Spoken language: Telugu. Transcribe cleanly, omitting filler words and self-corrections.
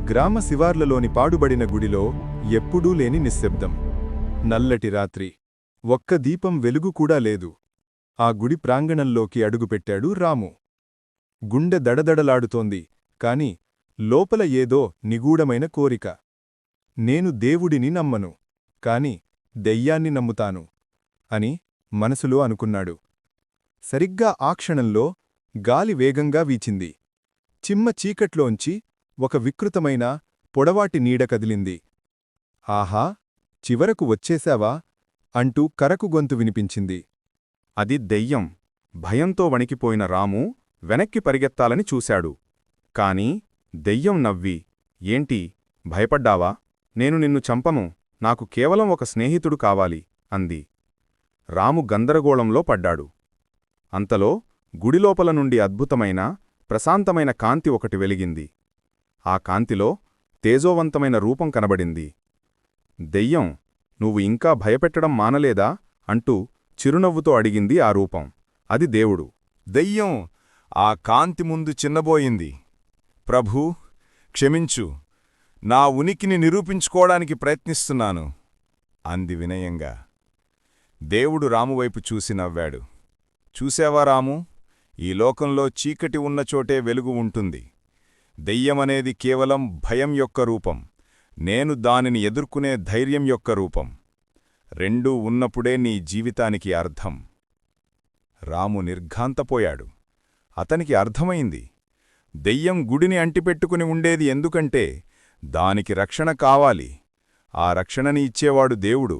గ్రామ శివార్లలోని పాడుబడిన గుడిలో ఎప్పుడూ లేని నిశ్శబ్దం. నల్లటి రాత్రి. ఒక్క దీపం వెలుగు కూడా లేదు. ఆ గుడి ప్రాంగణంలోకి అడుగుపెట్టాడు రాము. గుండె దడదడలాడుతోంది, కాని లోపల ఏదో నిగూఢమైన కోరిక. నేను దేవుడిని నమ్మను, కాని దెయ్యాన్ని నమ్ముతాను అని మనసులో అనుకున్నాడు. సరిగ్గా ఆ క్షణంలో గాలి వేగంగా వీచింది. చిమ్మ చీకట్లోంచి ఒక వికృతమైన పొడవాటి నీడ కదిలింది. ఆహా, చివరకు వచ్చేశావా అంటూ కరకు గొంతు వినిపించింది. అది దెయ్యం. భయంతో వణికిపోయిన రాము వెనక్కి పరిగెత్తాలని చూశాడు. కాని దెయ్యం నవ్వి, ఏంటి, భయపడ్డావా? నేను నిన్ను చంపను, నాకు కేవలం ఒక స్నేహితుడు కావాలి అంది. రాము గందరగోళంలో పడ్డాడు. అంతలో గుడిలోపల నుండి అద్భుతమైన, ప్రశాంతమైన కాంతి ఒకటి వెలిగింది. ఆ కాంతిలో తేజోవంతమైన రూపం కనబడింది. దెయ్యం, నువ్వు ఇంకా భయపెట్టడం మానలేదా అంటూ చిరునవ్వుతో అడిగింది ఆ రూపం. అది దేవుడు. దెయ్యం ఆ కాంతి ముందు చిన్నబోయింది. ప్రభూ, క్షమించు, నా ఉనికిని నిరూపించుకోవడానికి ప్రయత్నిస్తున్నాను అంది వినయంగా. దేవుడు రామువైపు చూసి నవ్వాడు. చూశావా రాము, ఈ లోకంలో చీకటి ఉన్న చోటే వెలుగు ఉంటుంది. దెయ్యమనేది కేవలం భయం యొక్క రూపం, నేను దానిని ఎదుర్కొనే ధైర్యం యొక్క రూపం. రెండూ ఉన్నప్పుడే నీ జీవితానికి అర్థం. రాము నిర్ఘాంతపోయాడు. అతనికి అర్థమైంది. దెయ్యం గుడిని అంటిపెట్టుకుని ఉండేది ఎందుకంటే దానికి రక్షణ కావాలి. ఆ రక్షణని ఇచ్చేవాడు దేవుడు.